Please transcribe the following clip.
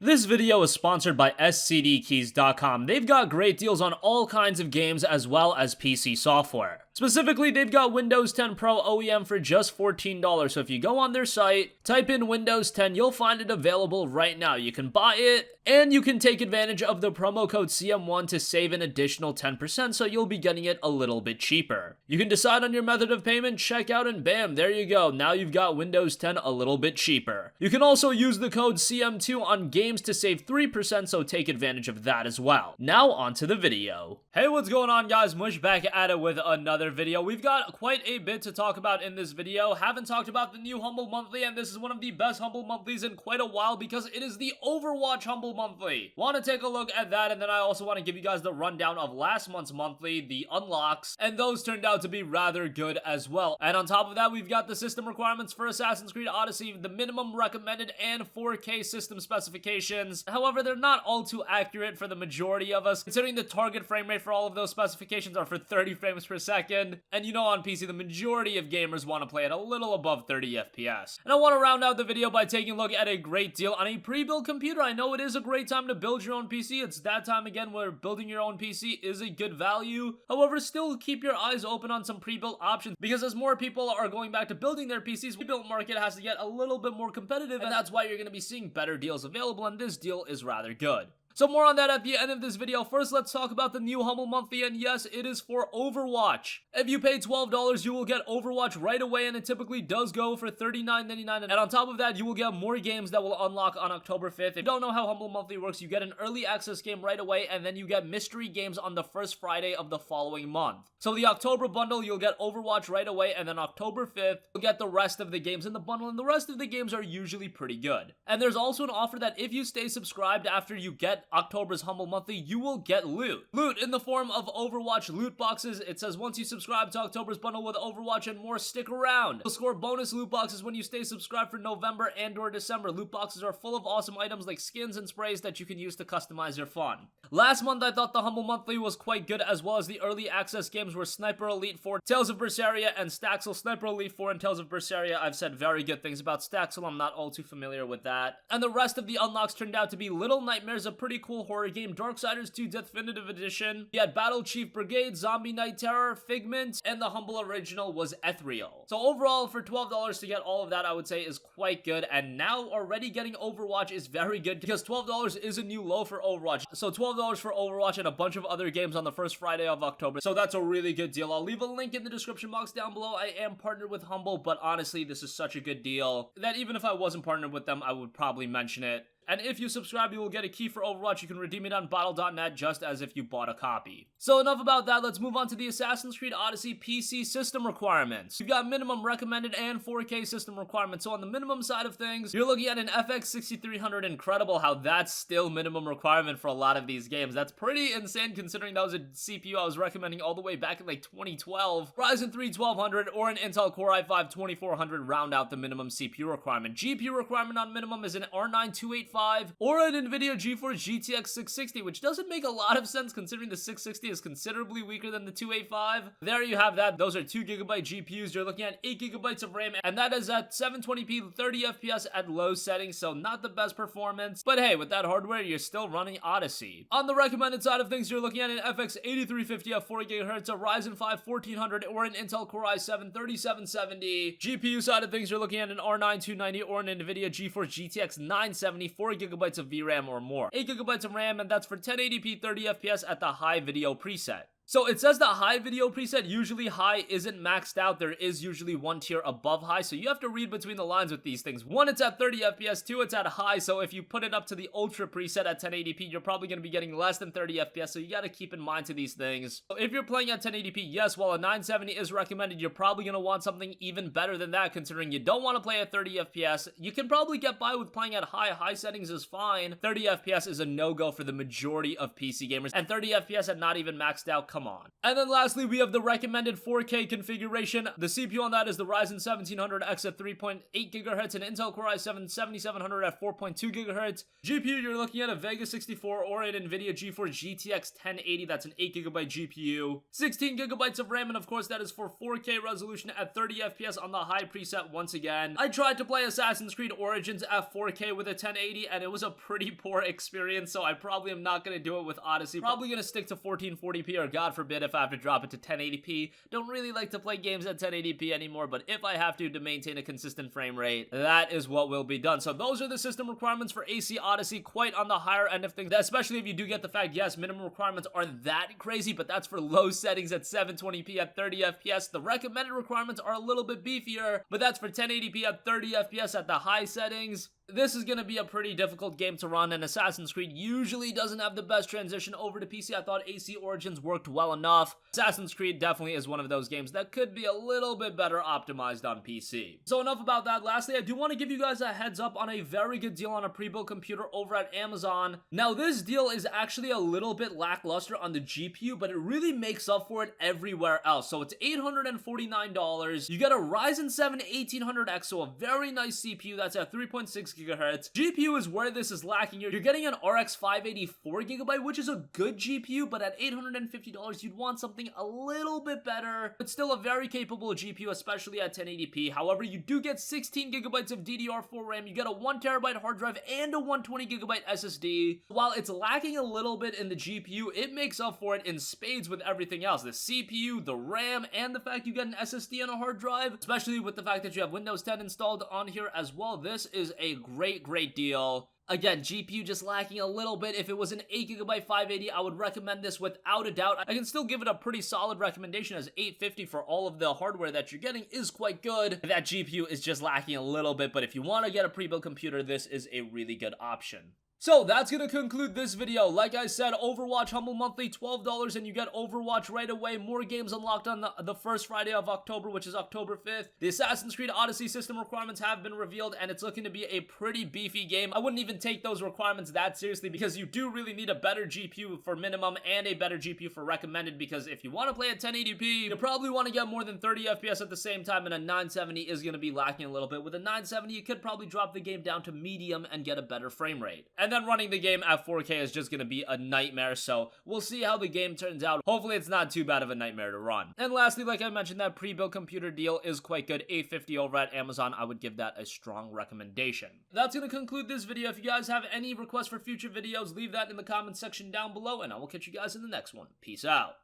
This video is sponsored by scdkeys.com. They've got great deals on all kinds of games as well as PC software. Specifically, they've got Windows 10 Pro OEM for just $14, so if you go on their site, type in Windows 10, you'll find it available right now. You can buy it, and you can take advantage of the promo code CM1 to save an additional 10%, so you'll be getting it a little bit cheaper. You can decide on your method of payment, check out, and bam, there you go. Now you've got Windows 10 a little bit cheaper. You can also use the code CM2 on games to save 3%, so take advantage of that as well. Now on to the video. Hey, what's going on, guys? Mush back at it with another video. We've got quite a bit to talk about in this video. Haven't talked about the new Humble Monthly, and this is one of the best Humble Monthlies in quite a while because it is the Overwatch Humble Monthly. Want to take a look at that, and then I also want to give you guys the rundown of last month's monthly, the unlocks, and those turned out to be rather good as well. And on top of that, we've got the system requirements for Assassin's Creed Odyssey, the minimum recommended and 4K system specifications. However, they're not all too accurate for the majority of us, considering the target frame rate for all of those specifications are for 30 frames per second. And you know, on PC, the majority of gamers want to play at a little above 30 FPS. And I want to round out the video by taking a look at a great deal on a pre-built computer. I know it is a great time to build your own PC. It's that time again where building your own PC is a good value. However, still keep your eyes open on some pre-built options, because as more people are going back to building their PCs, the pre-built market has to get a little bit more competitive, and that's why you're going to be seeing better deals available, and this deal is rather good. So more on that at the end of this video. First, let's talk about the new Humble Monthly, and yes, it is for Overwatch. If you pay $12, you will get Overwatch right away, and it typically does go for $39.99, and on top of that, you will get more games that will unlock on October 5th. If you don't know how Humble Monthly works, you get an early access game right away, and then you get mystery games on the first Friday of the following month. So the October bundle, you'll get Overwatch right away, and then October 5th, you'll get the rest of the games in the bundle, and the rest of the games are usually pretty good. And there's also an offer that if you stay subscribed after you get October's Humble Monthly, you will get loot. Loot in the form of Overwatch loot boxes. It says once you subscribe to October's bundle with Overwatch and more, stick around. You'll score bonus loot boxes when you stay subscribed for November and or December. Loot boxes are full of awesome items like skins and sprays that you can use to customize your fun. Last month, I thought the Humble Monthly was quite good, as well as the early access games were Sniper Elite 4, Tales of Berseria, and Staxel. Sniper Elite 4 and Tales of Berseria, I've said very good things about. Staxel, I'm not all too familiar with that. And the rest of the unlocks turned out to be Little Nightmares, a pretty cool horror game, Darksiders 2 Definitive Edition, you had Battle Chief Brigade, Zombie Night Terror, Figment, and the Humble Original was Ethereal. So overall, for $12 to get all of that, I would say is quite good, and now already getting Overwatch is very good, because $12 is a new low for Overwatch. So $12 for Overwatch and a bunch of other games on the first Friday of October, so that's a really good deal. I'll leave a link in the description box down below. I am partnered with Humble, but honestly, this is such a good deal that even if I wasn't partnered with them, I would probably mention it. And if you subscribe, you will get a key for Overwatch. You can redeem it on Battle.net just as if you bought a copy. So enough about that, let's move on to the Assassin's Creed Odyssey PC system requirements. You've got minimum recommended and 4K system requirements. So on the minimum side of things, you're looking at an FX 6300. Incredible how that's still minimum requirement for a lot of these games. That's pretty insane considering that was a CPU I was recommending all the way back in like 2012. Ryzen 3 1200 or an Intel Core i5 2400 round out the minimum CPU requirement. GPU requirement on minimum is an R9 285 or an NVIDIA GeForce GTX 660, which doesn't make a lot of sense considering the 660 is considerably weaker than the 285. There you have that. Those are 2GB GPUs. You're looking at 8GB of RAM, and that is at 720p 30 FPS at low settings, so not the best performance. But hey, with that hardware, you're still running Odyssey. On the recommended side of things, you're looking at an FX 8350 at 4GHz, a Ryzen 5 1400, or an Intel Core i7 3770. GPU side of things, you're looking at an R9 290 or an NVIDIA GeForce GTX 970, 4GB of VRAM or more. 8GB of RAM, and that's for 1080p 30 FPS at the high video preset. So it says the high video preset, usually high isn't maxed out. There is usually one tier above high, so you have to read between the lines with these things. One, it's at 30 FPS, two, it's at high, so if you put it up to the ultra preset at 1080p, you're probably going to be getting less than 30 FPS, so you got to keep in mind to these things. So if you're playing at 1080p, yes, while a 970 is recommended, you're probably going to want something even better than that, considering you don't want to play at 30 FPS. You can probably get by with playing at high settings is fine. 30 FPS is a no-go for the majority of PC gamers, and 30 FPS at not even maxed out come on. And then lastly, we have the recommended 4K configuration. The CPU on that is the Ryzen 1700X at 3.8 GHz and Intel Core i7 7700 at 4.2 GHz. GPU, you're looking at a Vega 64 or an NVIDIA GeForce GTX 1080. That's an 8GB GPU. 16 GB of RAM, and of course that is for 4K resolution at 30 FPS on the high preset once again. I tried to play Assassin's Creed Origins at 4K with a 1080 and it was a pretty poor experience, so I probably am not going to do it with Odyssey. Probably going to stick to 1440p, or God forbid if I have to drop it to 1080p. Don't really like to play games at 1080p anymore, but if I have to maintain a consistent frame rate, that is what will be done. So those are the system requirements for AC Odyssey, quite on the higher end of things, especially if you do get the fact, yes, minimum requirements aren't that crazy, but that's for low settings at 720p at 30 FPS. The recommended requirements are a little bit beefier, but that's for 1080p at 30 FPS at the high settings. This is going to be a pretty difficult game to run, and Assassin's Creed usually doesn't have the best transition over to PC. I thought AC Origins worked well enough. Assassin's Creed definitely is one of those games that could be a little bit better optimized on PC. So enough about that. Lastly, I do want to give you guys a heads up on a very good deal on a pre-built computer over at Amazon. Now, this deal is actually a little bit lackluster on the GPU, but it really makes up for it everywhere else. So it's $849. You get a Ryzen 7 1800X, so a very nice CPU that's at 3.6 GHz. GPU is where this is lacking. You're getting an RX 584 GB, which is a good GPU, but at $850, you'd want something a little bit better, but still a very capable GPU, especially at 1080p. However, you do get 16 GB of DDR4 RAM, you get a 1TB hard drive, and a 120GB SSD. While it's lacking a little bit in the GPU, it makes up for it in spades with everything else. The CPU, the RAM, and the fact you get an SSD and a hard drive, especially with the fact that you have Windows 10 installed on here as well. This is a great deal. Again, GPU just lacking a little bit. If it was an 8GB 580, I would recommend this without a doubt. I can still give it a pretty solid recommendation, as $850 for all of the hardware that you're getting is quite good. That GPU is just lacking a little bit, but if you want to get a pre-built computer, this is a really good option. So that's going to conclude this video. Like I said, Overwatch Humble Monthly, $12, and you get Overwatch right away. More games unlocked on the first Friday of October, which is October 5th. The Assassin's Creed Odyssey system requirements have been revealed, and it's looking to be a pretty beefy game. I wouldn't even take those requirements that seriously, because you do really need a better GPU for minimum and a better GPU for recommended, because if you want to play at 1080p, you probably want to get more than 30 FPS at the same time, and a 970 is going to be lacking a little bit. With a 970, you could probably drop the game down to medium and get a better frame rate. And then running the game at 4K is just going to be a nightmare, so we'll see how the game turns out. Hopefully it's not too bad of a nightmare to run. And lastly, like I mentioned, that pre-built computer deal is quite good. $850 over at Amazon. I would give that a strong recommendation. That's going to conclude this video. If you guys have any requests for future videos, leave that in the comments section down below, and I will catch you guys in the next one. Peace out.